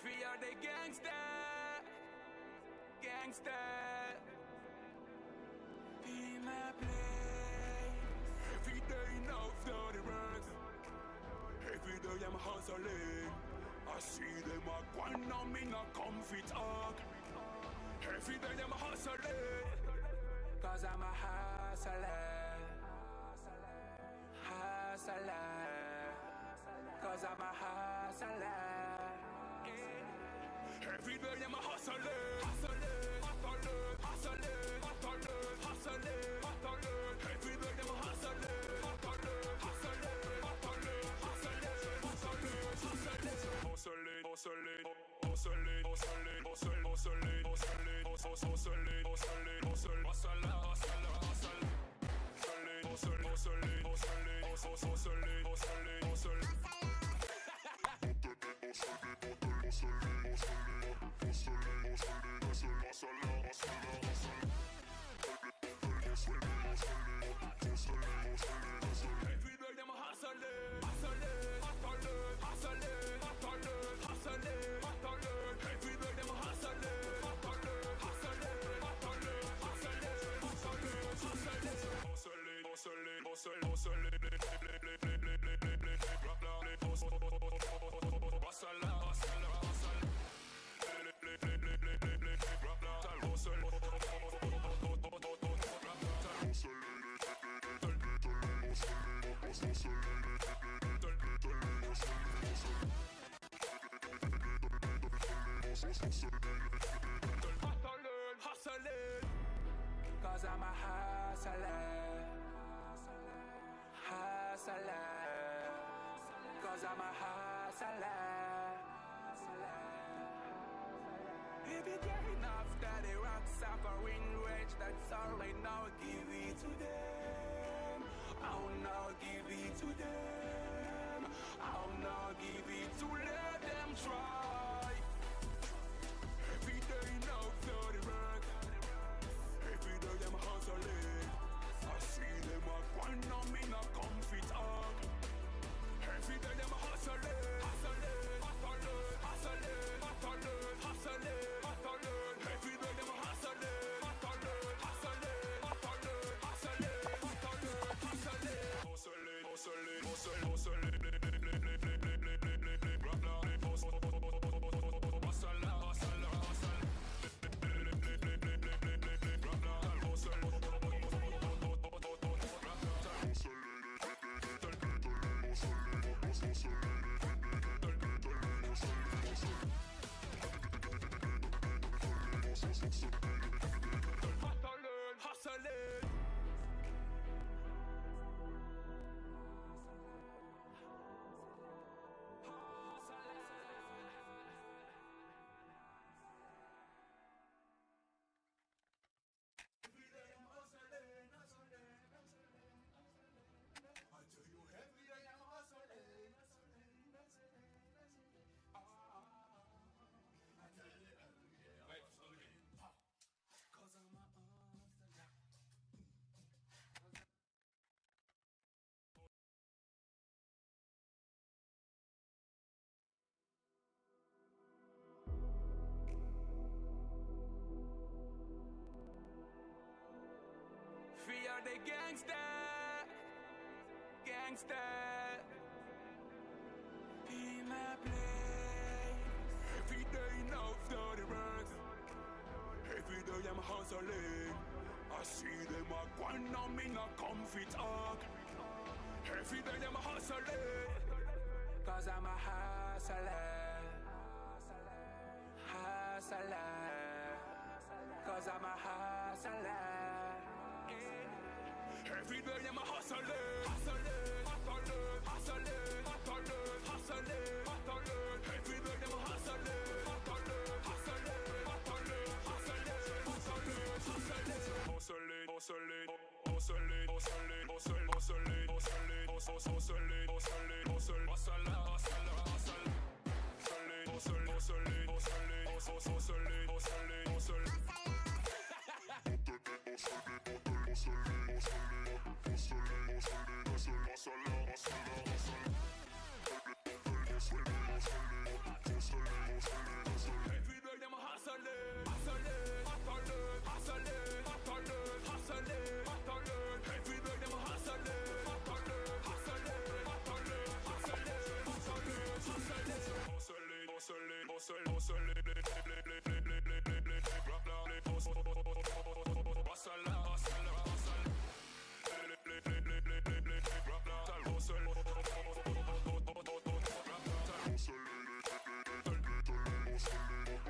We are the gangster, gangster. In my place, every day now for the work. Every day I'm hustling. I see them a grind on me, not comfy talk. Every day I'm hustling, cause I'm a hustler, hustler. Cause I'm a hustler. Every day I'm a hustler, hustler, hustler, hustler, hustler, hustler, hustler. Every day I'm a hustler, hustler, hustler, hustler, hustler, hustler, hustler, hustler, cause I'm a hustler, hustler. Cause I'm a hustler. Every day after the rock suffering wage, that's all I now give it to them. I'll now give it to them. I'll now give it to let them try. Every day now for the work. Every day I'm hustling. I see them a grind on me, not comfy talk. Every day I'm hustling, hustling, hustling, hustling, hustling, hustling, hustling. Every day I'm hustling, hustling, hustling, hustling, hustling, hustling, hustling, hustling, We are the gangster, gangster. In my place, every day now for the work. Every day I'm hustling. I see them a grind on me, not comfy talk. Every day I'm hustling, cause I'm a hustler, hustler. Cause I'm a hustler. Every day I'm a hustler, hustler, hustler, hustler, hustler, hustler, hustler. Every day I'm a hustler, hustler, hustler, hustler, hustler, hustler, hustler, hustler, hustler,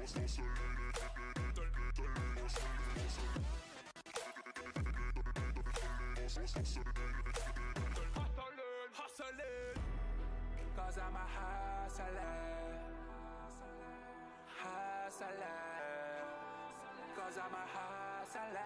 Hustling, cause I'm a hustler. Hustler, cause I'm a hustler.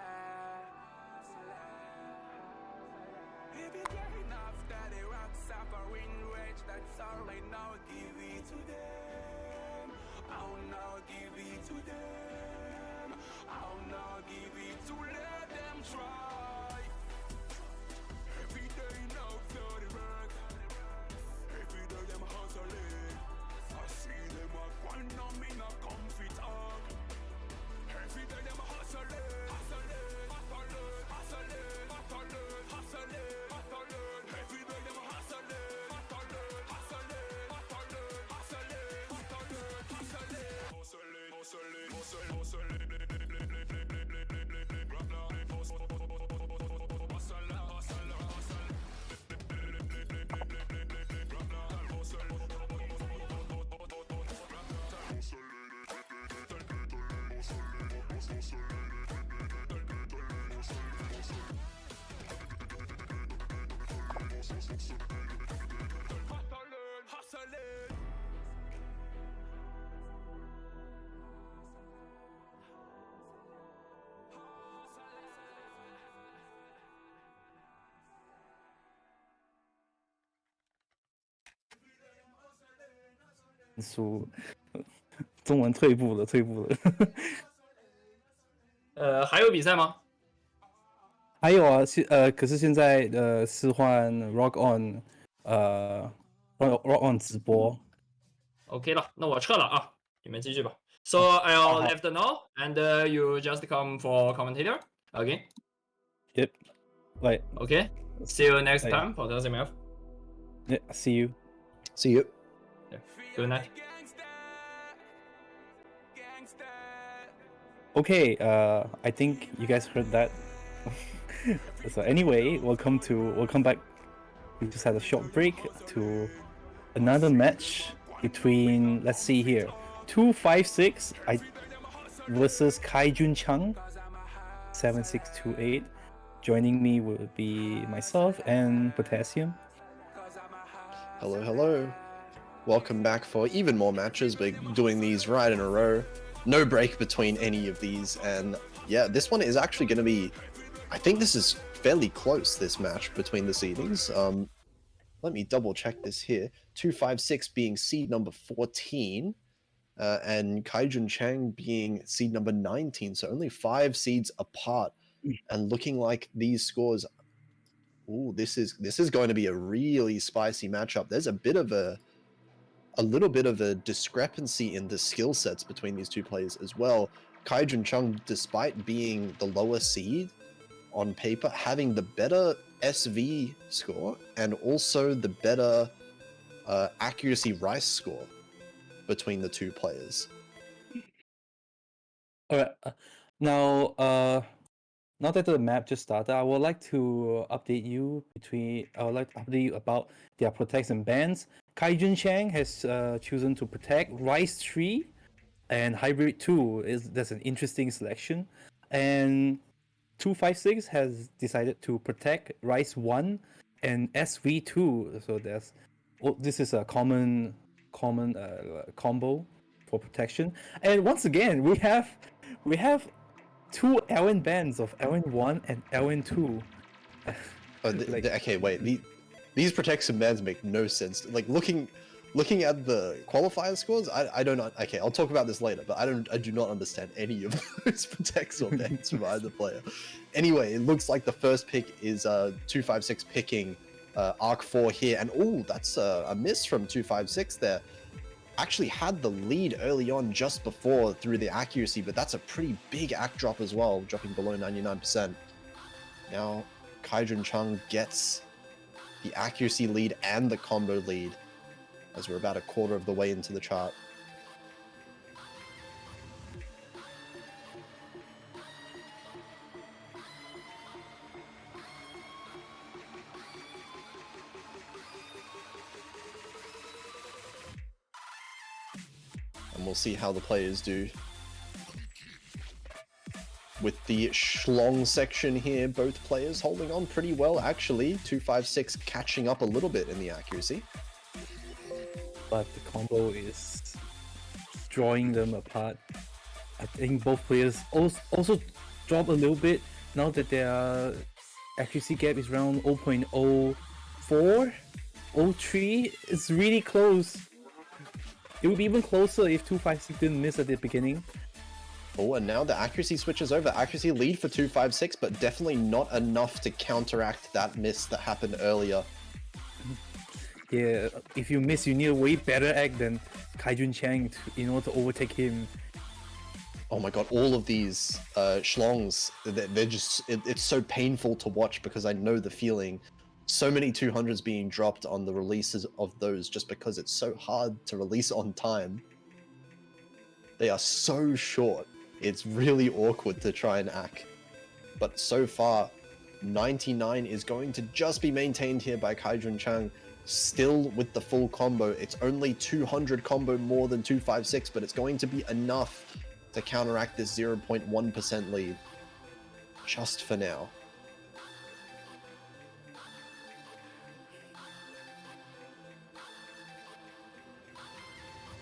If you get enough that they rock suffering rage, that's all I now give it to them. I'll now give it to them. I'll now give it to let them try. Every day now for the work. Every day them hustling. I see them a grind on me no comfy talk. Every day them hustling, hustling, hustling, hustling, hustling, hustling, hustling. Every day them hustling, hustling, hustling, hustling, hustling, hustling, hustling, hustling, hustling, hustling.输，中文退步了，退步了。还有比赛吗？还有啊，可是现在是换 Rock On，Rock On 直播。OK 了，那我撤了啊，你们继续吧。So I'll left now, and you just come for commentator. Okay. Yep. Right. Okay. See you next Right. time for the SMF. Yeah. See you. See you. Yeah. Good night. Okay. I think you guys heard that. So anyway, welcome back. We just had a short break to another match between, let's see here, 256 versus kaijunchang7628. Joining me will be myself and Potassium. Hello, hello. Welcome back for even more matches. We're doing these right in a row. No break between any of these. And yeah, this one is actually going to be, I think this is fairly close, this match between the seedings. Let me double check this here. 256 being seed number 14. And kaijunchang being seed number 19. So only 5 seeds apart. And looking like these scores, ooh, this is going to be a really spicy matchup. There's a little bit of a discrepancy in the skill sets between these two players as well. Kaijunchang, despite being the lower seed on paper, having the better SV score and also the better accuracy rice score between the two players. All right. Now that the map just started, I would like to update you about their protects and bans. Kaijunchang has chosen to protect Rice 3 and Hybrid 2. That's an interesting selection. And 256 has decided to protect Rice 1 and SV2. So this is a common combo for protection. And once again, we have 2 Elwyn bands of Elwyn 1 and Elwyn 2. Okay, wait. These protection bans make no sense. Like looking at the qualifier scores, I don't know. Okay, I'll talk about this later, but I do not understand any of those protects or bans from either player. Anyway, it looks like the first pick is 256 picking Arc 4 here, and oh, that's a miss from 256 there. Actually had the lead early on just before through the accuracy, but that's a pretty big act drop as well, dropping below 99%. Now kaijunchang gets the accuracy lead and the combo lead as we're about a quarter of the way into the chart. And we'll see how the players do With the schlong section here, both players holding on pretty well, actually. 256 catching up a little bit in the accuracy. But the combo is drawing them apart. I think both players also drop a little bit now that their accuracy gap is around 0.04, 03. It's really close. It would be even closer if 256 didn't miss at the beginning. Oh, and now the accuracy switches over. Accuracy lead for 256, but definitely not enough to counteract that miss that happened earlier. Yeah, if you miss, you need a way better act than Kaijunchang in order to overtake him. Oh my god, all of these schlongs, they're just, it's so painful to watch because I know the feeling. So many 200s being dropped on the releases of those just because it's so hard to release on time. They are so short. It's really awkward to try and act. But so far, 99 is going to just be maintained here by kaijunchang. Still with the full combo. It's only 200 combo more than 256, but it's going to be enough to counteract this 0.1% lead. Just for now.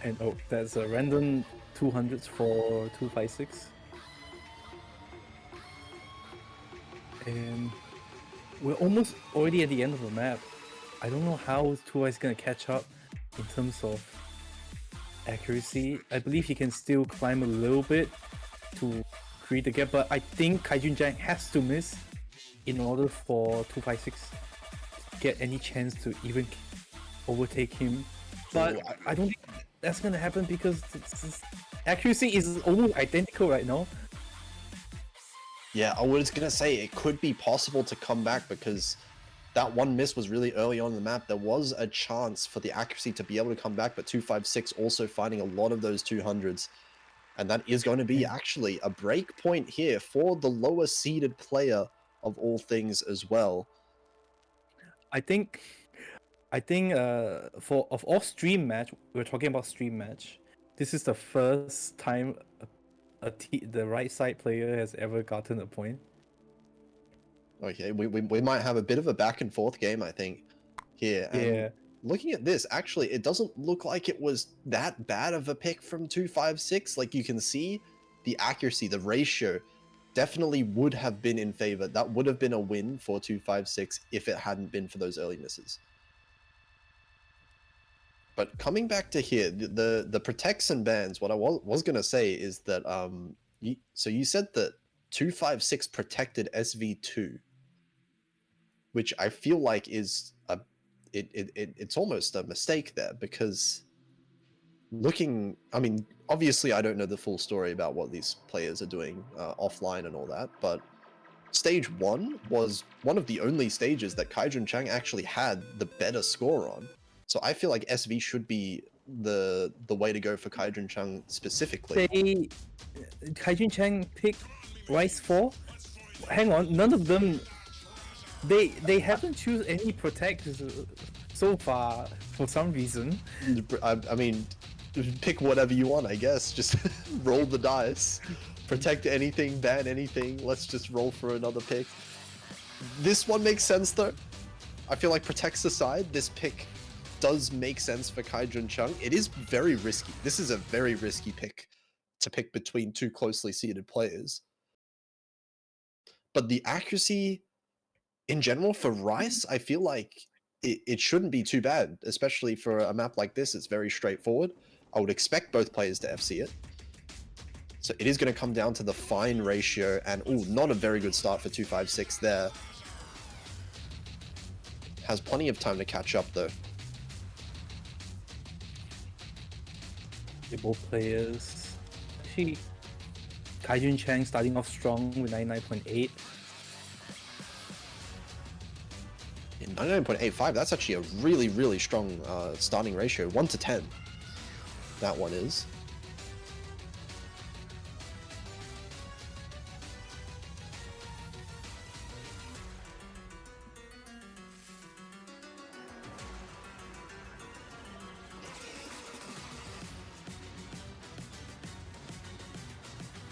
And oh, that's a random 200s for 256. And we're almost already at the end of the map. I don't know how 2 is gonna catch up in terms of accuracy. I believe he can still climb a little bit to create the gap, but I think kaijunchang has to miss in order for 256 to get any chance to even overtake him. But I don't think that's gonna happen because accuracy is almost identical right now. Yeah, I was gonna say it could be possible to come back because that one miss was really early on in the map. There was a chance for the accuracy to be able to come back, but 256 also finding a lot of those 200s. And that is going to be actually a break point here for the lower seeded player of all things as well. I think for of all stream match, we're talking about stream match. This is the first time the right side player has ever gotten a point. Okay, we might have a bit of a back and forth game, I think, here. And Yeah. looking at this, actually, it doesn't look like it was that bad of a pick from 256. Like, you can see the accuracy, the ratio definitely would have been in favor. That would have been a win for 256 if it hadn't been for those early misses. But coming back to here, the protects and bans, what I was going to say is that, so you said that 256 protected SV2, which I feel like is it's almost a mistake there, because looking, I mean, obviously I don't know the full story about what these players are doing offline and all that, but stage 1 was one of the only stages that kaijunchang actually had the better score on. So I feel like SV should be the way to go for kaijunchang specifically. Kaijunchang picked Rice 4. Hang on, none of them. They haven't choose any protect so far for some reason. I mean, pick whatever you want, I guess. Just roll the dice. Protect anything, ban anything. Let's just roll for another pick. This one makes sense though. I feel like protects aside, this pick does make sense for kaijunchang. It is very risky. This is a very risky pick to pick between two closely seated players. But the accuracy in general for Rice, I feel like it shouldn't be too bad, especially for a map like this. It's very straightforward. I would expect both players to FC it. So it is going to come down to the fine ratio, and not a very good start for 256 there. Has plenty of time to catch up though. Both players. Actually, kaijunchang starting off strong with 99.8. 99.85, that's actually a really, really strong starting ratio. 1 to 10. That one is.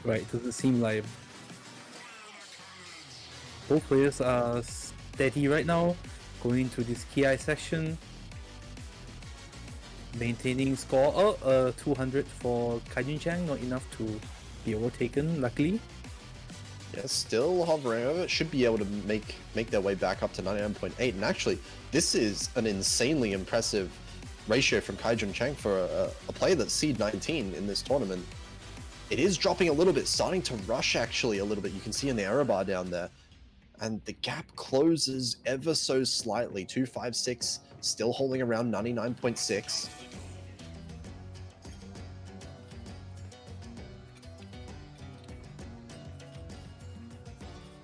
Right, doesn't seem like both players are steady right now, going into this KI section, maintaining score. 200 for kaijunchang, not enough to be overtaken, luckily. Yeah, still hovering over it. Should be able to make their way back up to 99.8. And actually, this is an insanely impressive ratio from kaijunchang for a player that's seed 19 in this tournament. It is dropping a little bit, starting to rush actually a little bit. You can see in the error bar down there. And the gap closes ever so slightly. 256 still holding around 99.6.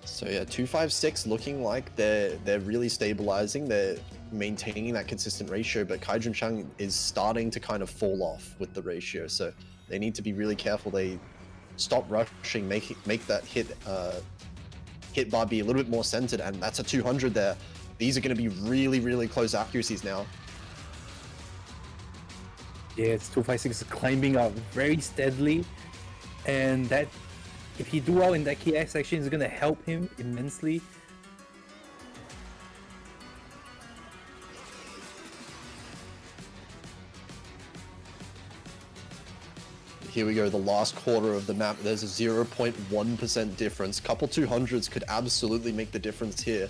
So yeah, 256 looking like they're really stabilizing. They're maintaining that consistent ratio, but kaijunchang is starting to kind of fall off with the ratio. So they need to be really careful. They stop rushing, make that hit bar be a little bit more centered, and that's a 200 there. These are going to be really close accuracies now. Yes, 256 is climbing up very steadily, and that if he do well in that KI section, is going to help him immensely. Here we go, the last quarter of the map. There's a 0.1% difference. Couple 200s could absolutely make the difference here.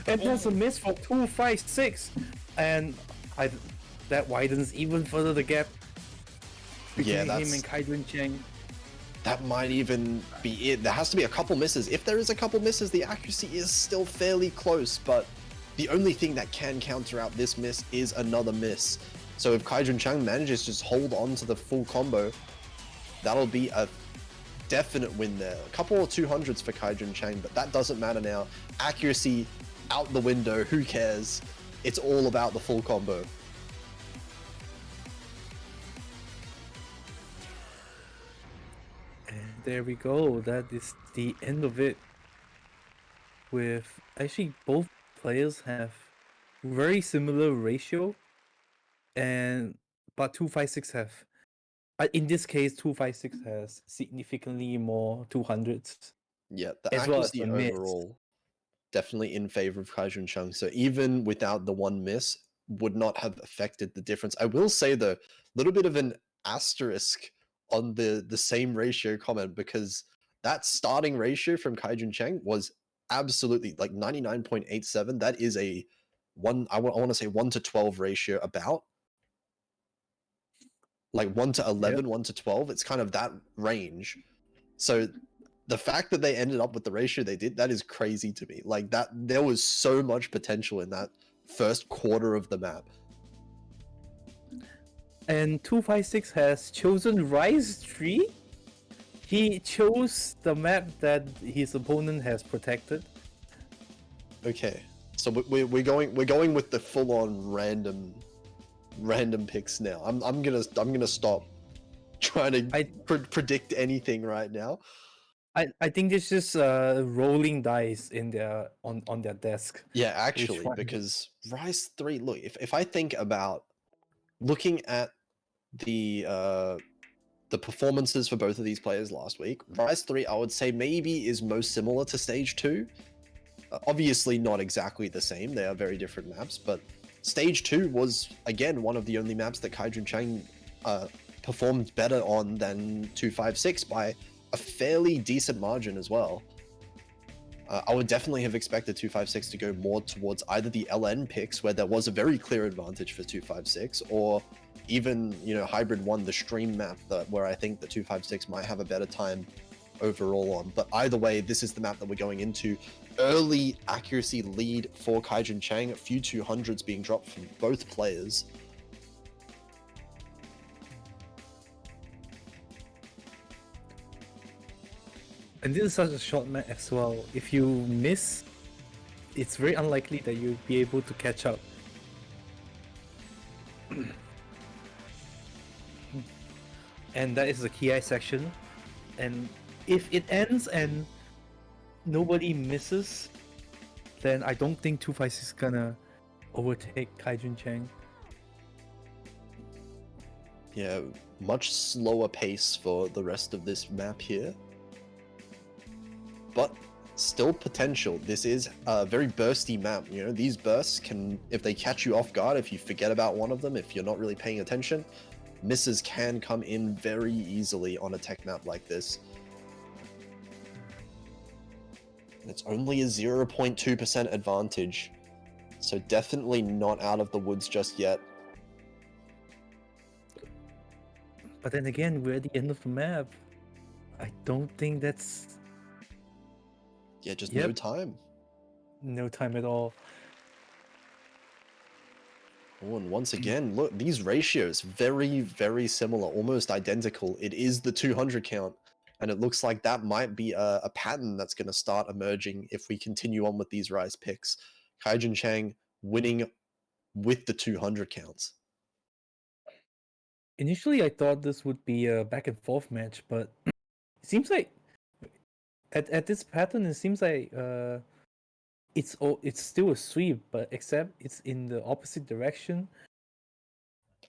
And there's a miss for 256, and that widens even further the gap between him and kaijunchang. That might even be it. There has to be a couple misses. If there is a couple misses, the accuracy is still fairly close, but the only thing that can counter out this miss is another miss. So if kaijunchang manages to just hold on to the full combo, that'll be a definite win there. A couple of 200s for kaijunchang, but that doesn't matter now. Accuracy out the window, who cares? It's all about the full combo. And there we go. That is the end of it. With actually both players have very similar ratio, but 256 have. In this case, 256 has significantly more 200s. Yeah, the as well as accuracy the miss. overall definitely in favor of kaijunchang. So even without the one miss, would not have affected the difference. I will say though, a little bit of an asterisk on the same ratio comment, because that starting ratio from kaijunchang was absolutely like 99.87. That is a I want to say 1 to 12 ratio, about like 1 to 11, 1 to 12. It's kind of that range. So the fact that they ended up with the ratio they did, that is crazy to me. Like that, there was so much potential in that first quarter of the map. And 256 has chosen Rise 3. He chose the map that his opponent has protected. Okay, so we're going with the full-on random picks now. I'm gonna stop trying to predict anything right now. I think it's just rolling dice in on their desk. Yeah, actually, because Rise 3, look, if I think about looking at the performances for both of these players last week, Rise 3 I would say maybe is most similar to Stage 2. Obviously not exactly the same, they are very different maps, but Stage 2 was again one of the only maps that kaijunchang performed better on than 256 by a fairly decent margin as well. I would definitely have expected 256 to go more towards either the LN picks, where there was a very clear advantage for 256, or even, you know, Hybrid 1, the stream map, where I think the 256 might have a better time overall on. But either way, this is the map that we're going into. Early accuracy lead for kaijunchang, a few 200s being dropped from both players. And this is such a short map as well. If you miss, it's very unlikely that you'll be able to catch up. And that is the KI section. And if it ends and nobody misses, then I don't think 256 is gonna overtake kaijunchang. Yeah, much slower pace for the rest of this map here. but still potential. This is a very bursty map. You know, these bursts can, if they catch you off guard, if you forget about one of them, if you're not really paying attention, misses can come in very easily on a tech map like this. It's only a 0.2% advantage, so definitely not out of the woods just yet. But then again, we're at the end of the map. I don't think that's Yeah, just no Yep. time. no time at all. Oh, and once again, look, these ratios, very, very similar, almost identical. It is the 200 count, and it looks like that might be a pattern that's going to start emerging if we continue on with these rise picks. kaijunchang winning with the 200 counts. Initially, I thought this would be a back and forth match, but it seems like at this pattern, it seems like it's still a sweep, but except it's in the opposite direction.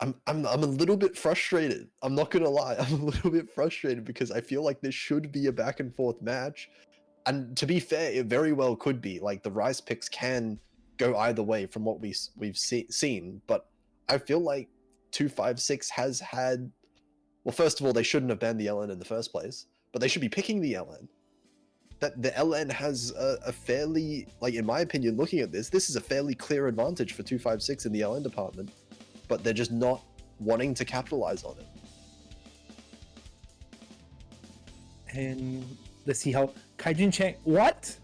I'm a little bit frustrated. I'm not gonna lie. I'm a little bit frustrated because I feel like this should be a back and forth match. And to be fair, it very well could be. Like the rise picks can go either way from what we've seen. But I feel like 256 has had. Well, first of all, they shouldn't have banned the LN in the first place, but they should be picking the LN. That the LN has a fairly, like in my opinion, looking at this is a fairly clear advantage for 256 in the LN department. But they're just not wanting to capitalize on it. And let's see how kaijunchang. What?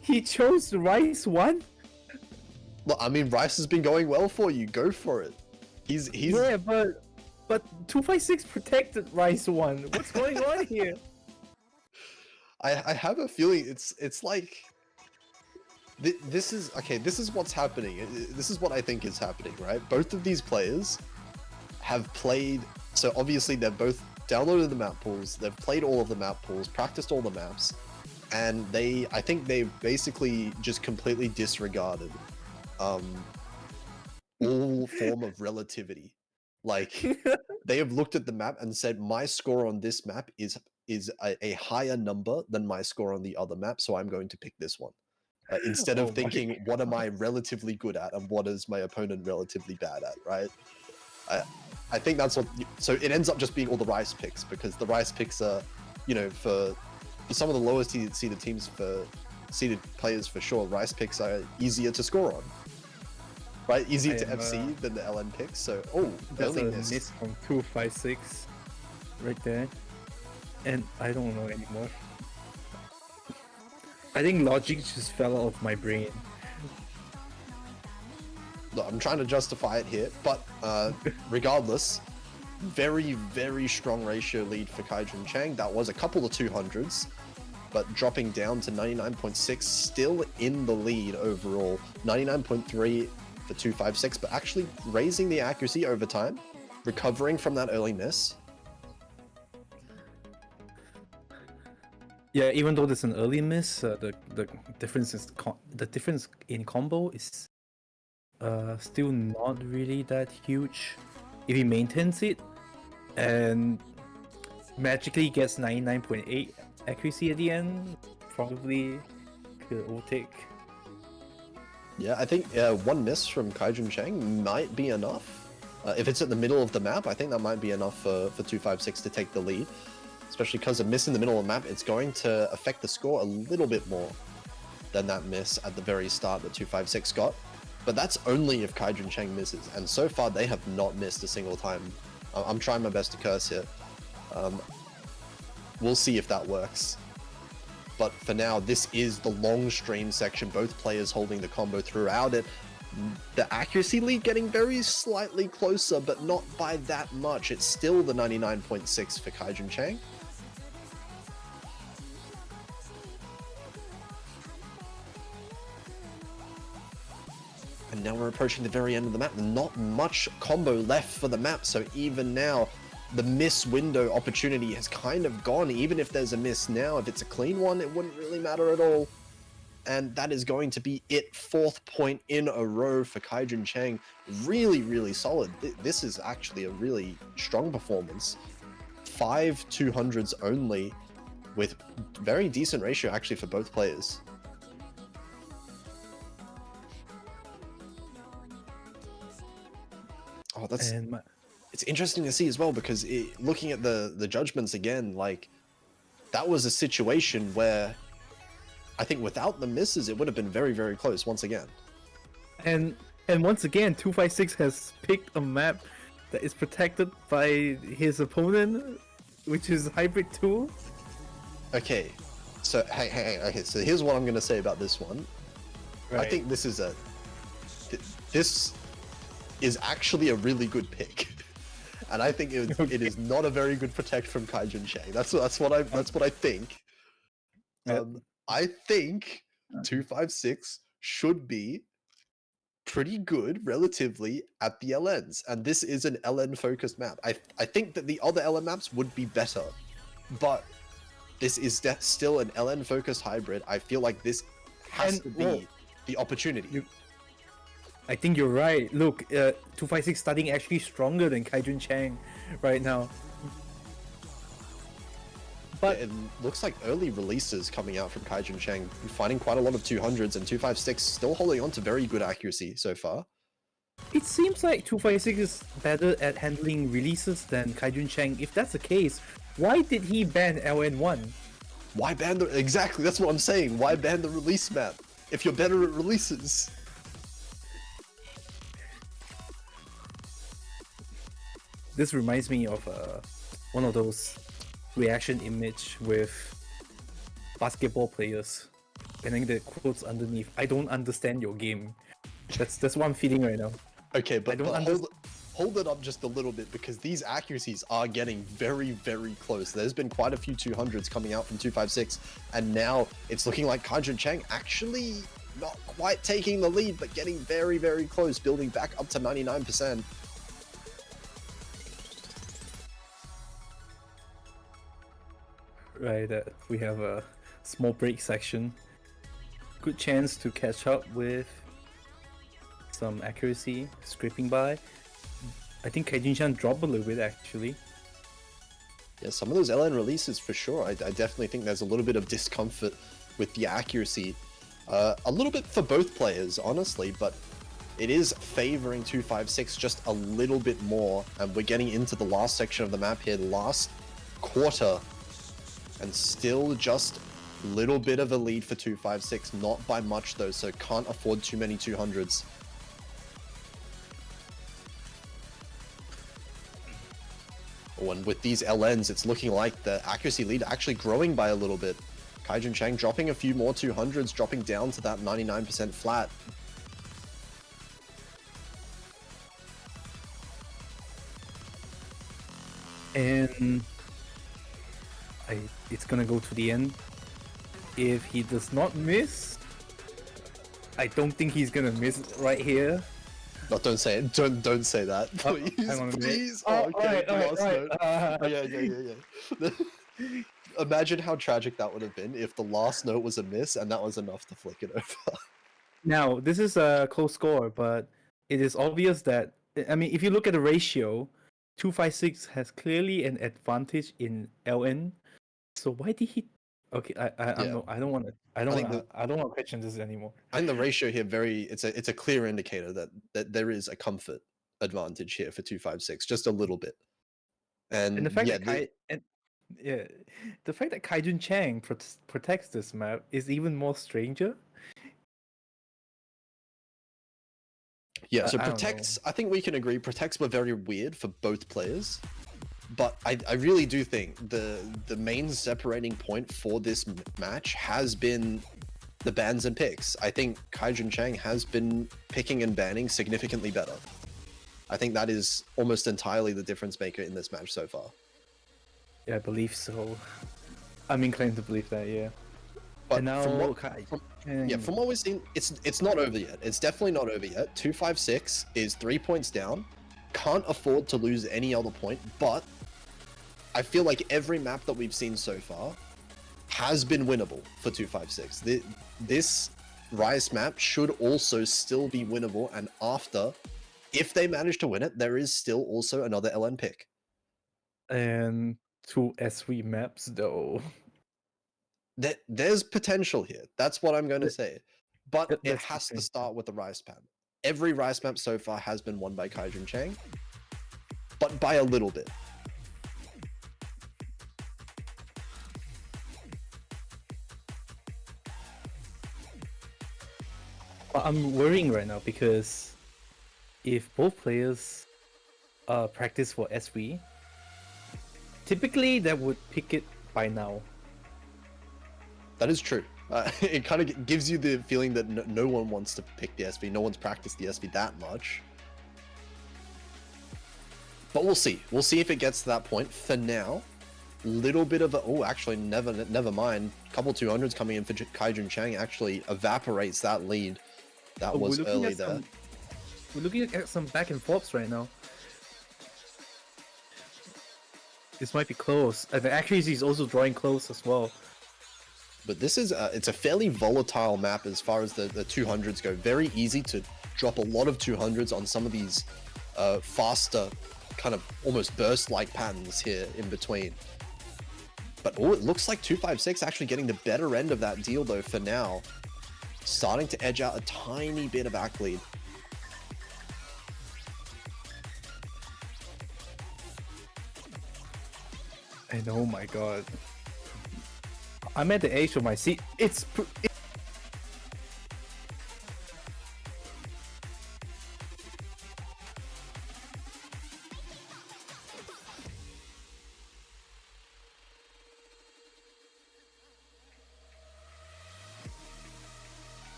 He chose the Rice one? Look, I mean, Rice has been going well for you. Go for it. He's Yeah, but 256 protected Rice one. What's going on here? I have a feeling it's like this is okay. This is what's happening. This is what I think is happening, right? Both of these players have played. So obviously they've both downloaded the map pools. They've played all of the map pools, practiced all the maps, and I think they've basically just completely disregarded all form of relativity. Like they have looked at the map and said, my score on this map is a higher number than my score on the other map, so I'm going to pick this one. Instead Oh of my thinking, what am I relatively good at and what is my opponent relatively bad at, right? I think that's what. So it ends up just being all the Rice picks, because the Rice picks are, you know, for some of the lowest seeded teams, for seeded players for sure, Rice picks are easier to score on. Right? Easier to FC than the LN picks. So, That's early a miss from 256 right there. And I don't know anymore. I think logic just fell out of my brain. Look, I'm trying to justify it here, but regardless, very, very strong ratio lead for kaijunchang. That was a couple of 200s, but dropping down to 99.6, still in the lead overall. 99.3 for 256, but actually raising the accuracy over time, recovering from that early miss. Yeah, even though there's an early miss, the difference is the difference in combo is still not really that huge. If he maintains it and magically gets 99.8 accuracy at the end, probably could overtake. Yeah, I think one miss from kaijunchang might be enough. If it's at the middle of the map, I think that might be enough for 256 to take the lead. Especially because a miss in the middle of the map, it's going to affect the score a little bit more than that miss at the very start that 256 got. But that's only if kaijunchang misses, and so far they have not missed a single time. I'm trying my best to curse here. We'll see if that works. But for now, this is the long stream section, both players holding the combo throughout it. The accuracy lead getting very slightly closer, but not by that much. It's still the 99.6 for kaijunchang. And now we're approaching the very end of the map. Not much combo left for the map, so even now, the miss window opportunity has kind of gone. Even if there's a miss now, if it's a clean one, it wouldn't really matter at all. And that is going to be it. 4th point in a row for kaijunchang. Really, really solid. This is actually a really strong performance. 5 200s only. with very decent ratio actually for both players. Oh, that's it's interesting to see as well, because looking at the judgments again, like that was a situation where I think without the misses, it would have been very, very close once again. And once again, 256 has picked a map that is protected by his opponent, which is Hybrid 2. Okay, so okay, so here's what I'm gonna say about this one. I think this is this is actually a really good pick, and I think it is not a very good protect from kaijunchang. That's what I think. I think 256 should be pretty good relatively at the LNs, and this is an LN focused map. I think that the other LN maps would be better, but this is still an LN focused hybrid. I feel like this has to be the opportunity. I think you're right. Look, 256 starting actually stronger than kaijunchang right now. But it looks like early releases coming out from kaijunchang, finding quite a lot of 200s, and 256 still holding on to very good accuracy so far. it seems like 256 is better at handling releases than kaijunchang. If that's the case, why did he ban LN1? Why ban the... Exactly, that's what I'm saying. Why ban the release map if you're better at releases? This reminds me of one of those reaction image with basketball players, and then the quotes underneath, "I don't understand your game." That's what I'm feeling right now. Okay, but hold it up just a little bit, because these accuracies are getting very, very close. There's been quite a few 200s coming out from 256, and now it's looking like kaijunchang actually not quite taking the lead, but getting very, very close, building back up to 99%. Right, we have a small break section. Good chance to catch up with some accuracy, scraping by. I think kaijunchang dropped a little bit actually. Yeah, some of those LN releases for sure. I definitely think there's a little bit of discomfort with the accuracy. A little bit for both players, honestly, but it is favoring 256 just a little bit more. And we're getting into the last section of the map here, the last quarter. And still just a little bit of a lead for 256, not by much though, so can't afford too many 200s. Oh, and with these LNs, it's looking like the accuracy lead actually growing by a little bit. kaijunchang dropping a few more 200s, dropping down to that 99% flat. And it's gonna go to the end. If he does not miss, I don't think he's gonna miss right here. No, don't say it. Don't say that, please. hang on a minute. Please. Oh, okay. Alright. Oh, yeah. Imagine how tragic that would have been if the last note was a miss and that was enough to flick it over. Now, this is a close score, but it is obvious that, I mean, if you look at the ratio, 256 has clearly an advantage in LN. So why did he? Okay, I don't want to question this anymore. I think the ratio here it's a clear indicator that there is a comfort advantage here for 256, just a little bit. And the fact the fact that kaijunchang protects this map is even more stranger. Yeah, so protects, I think we can agree, protects were very weird for both players. But I really do think the main separating point for this match has been the bans and picks. I think kaijunchang has been picking and banning significantly better. I think that is almost entirely the difference maker in this match so far. Yeah, I believe so. I'm inclined to believe that, yeah. But and now, from what we've seen, it's not over yet. It's definitely not over yet. 256 is 3 points down. Can't afford to lose any other point, but I feel like every map that we've seen so far has been winnable for 256. This Rice map should also still be winnable, and after, if they manage to win it, there is still also another LN pick. And 2 SV maps though. there's potential here. That's what I'm going to say. But it That's has to potential. start with the Rice map. Every Rice map so far has been won by kaijunchang, but by a little bit. But I'm worrying right now because if both players practice for SV, typically that would pick it by now. That is true. It kind of gives you the feeling that no one wants to pick the SV. No one's practiced the SV that much. But we'll see. We'll see if it gets to that point. For now, little bit of a... Oh, actually, never mind. Couple 200s coming in for kaijunchang actually evaporates that lead. That was early there. We're looking at some back and forths right now. This might be close. And the accuracy is also drawing close as well. But this is it's a fairly volatile map as far as the 200s go. Very easy to drop a lot of 200s on some of these faster, kind of almost burst-like patterns here in between. But oh, it looks like 256 actually getting the better end of that deal though for now. Starting to edge out a tiny bit of back lead. And oh my god. I'm at the edge of my seat.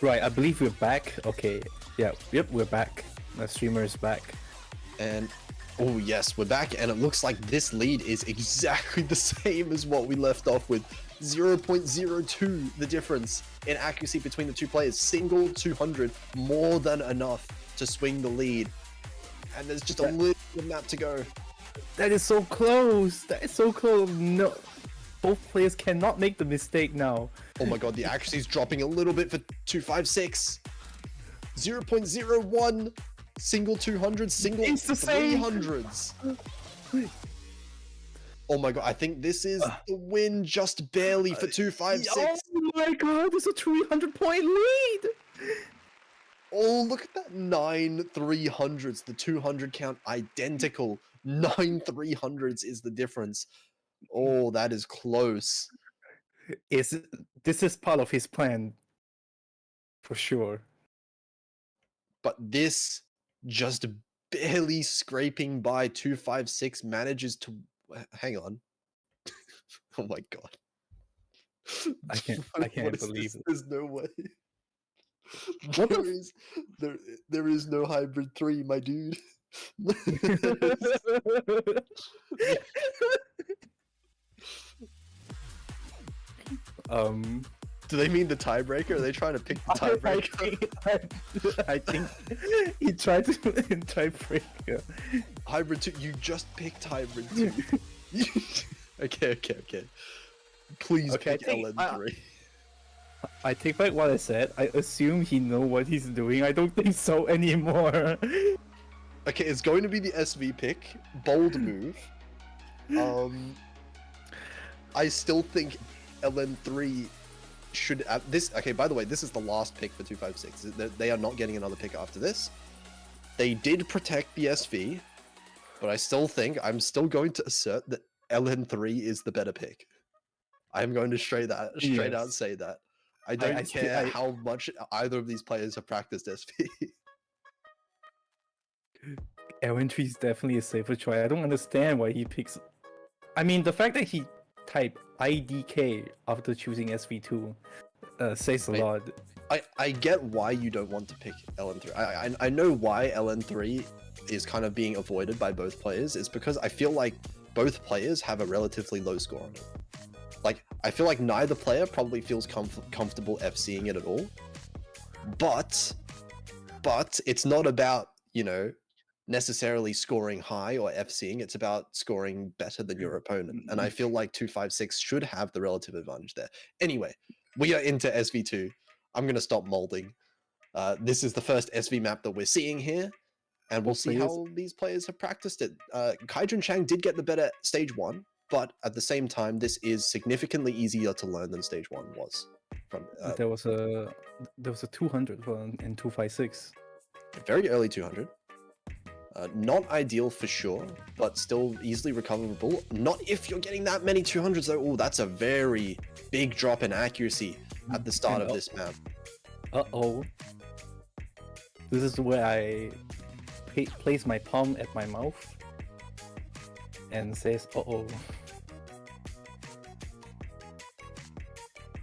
Right, I believe we're back. Okay, yeah, yep, we're back. The streamer is back. And oh yes, we're back, and it looks like this lead is exactly the same as what we left off with. 0.02 the difference in accuracy between the two players. Single 200, more than enough to swing the lead. And there's just a little bit of map to go. That is so close. That is so close. No, both players cannot make the mistake now. Oh my god, the accuracy is dropping a little bit for 256. 0.01 single 200, single It's the same. 300s. Oh my god, I think this is the win just barely for 256. Oh my god, it's a 300-point lead. Oh, look at that 9 300s. The 200 count identical. 9 300s is the difference. Oh, that is close. This is part of his plan, for sure. But this just barely scraping by 256 manages to hang on. Oh my god. I can't What is believe this? it. There's no way. What There is no hybrid 3, my dude. Do they mean the tiebreaker? Are they trying to pick the tiebreaker? I think he tried to tiebreaker. Hybrid 2, you just picked hybrid 2. Okay. Please pick LN3. I take back what I said. I assume he know what he's doing. I don't think so anymore. Okay, it's going to be the SV pick. Bold move. I still think LN3 should this. Okay, by the way, this is the last pick for 256. They are not getting another pick after this. They did protect the SV, but I still think I'm still going to assert that LN3 is the better pick. I'm going to straight out say that. I don't care how much either of these players have practiced SV. LN3 is definitely a safer choice. I don't understand why he picks. I mean, the fact that he typed IDK after choosing SV2 says a Wait. lot. I get why you don't want to pick LN3. I know why LN3 is kind of being avoided by both players. It's because I feel like both players have a relatively low score on it. Like, I feel like neither player probably feels comfortable FCing it at all. But it's not about, you know, necessarily scoring high or FCing. It's about scoring better than your opponent. And I feel like 256 should have the relative advantage there. Anyway, we are into SV2. I'm going to stop molding. This is the first SV map that we're seeing here. And we'll see how these players have practiced it. Kaijunchang did get the better stage 1, but at the same time, this is significantly easier to learn than stage 1 was. From There was a 200 in 256. very early 200. Not ideal for sure, but still easily recoverable. Not if you're getting that many 200s though. Oh, that's a very big drop in accuracy at the start of this map. Uh-oh. This is where I place my palm at my mouth and says, uh-oh.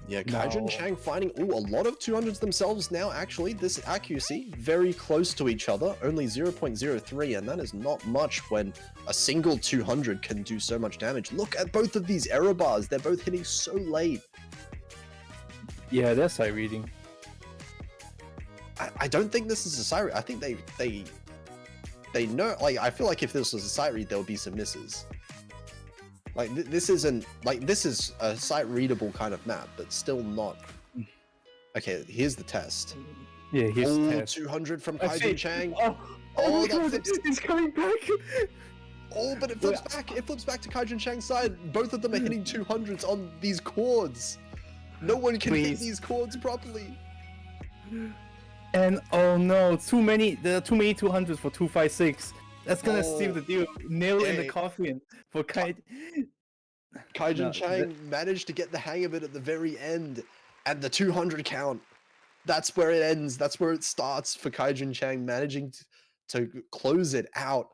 Yeah, Kaijunchang finding a lot of 200s themselves now, actually. This accuracy, very close to each other, only 0.03, and that is not much when a single 200 can do so much damage. Look at both of these error bars. They're both hitting so late. Yeah, that's sight reading. I don't think this is a sight read. I think they know, like, I feel like if this was a sight read, there would be some misses. Like, this isn't, like, this is a sight readable kind of map, but still not. Okay, here's the test. Yeah, here's the test. 200 from Kaijunchang. Oh, that God, flips. it's coming back. Oh, but it flips back. It flips back to Kaijunchang's side. Both of them are hitting 200s on these chords. No one can hit these chords properly. And oh no, there are too many 200s for 256. That's gonna seal the deal. Nail in the coffin for Kaijunchang managed to get the hang of it at the very end, and the 200 count. That's where it ends. That's where it starts for Kaijunchang, managing to close it out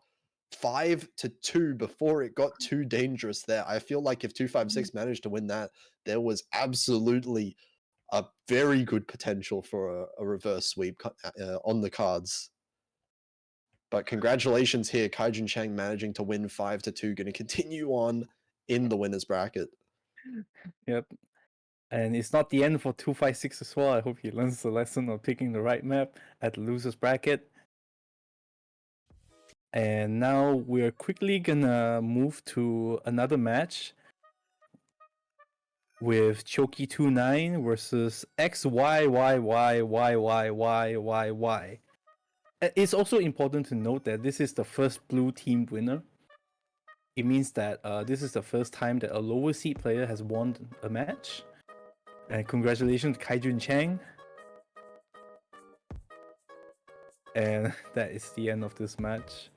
5-2 before it got too dangerous there. I feel like if 256 managed to win that, there was absolutely a very good potential for a reverse sweep on the cards. But congratulations here, Kaijunchang managing to win 5-2, going to continue on in the winner's bracket. Yep. And it's not the end for 256 as well. I hope he learns the lesson of picking the right map at the loser's bracket. And now we're quickly gonna move to another match with Choki29 versus XYYYYYYYY. It's also important to note that this is the first blue team winner. It means that this is the first time that a lower seed player has won a match. And congratulations, Kaijunchang. And that is the end of this match.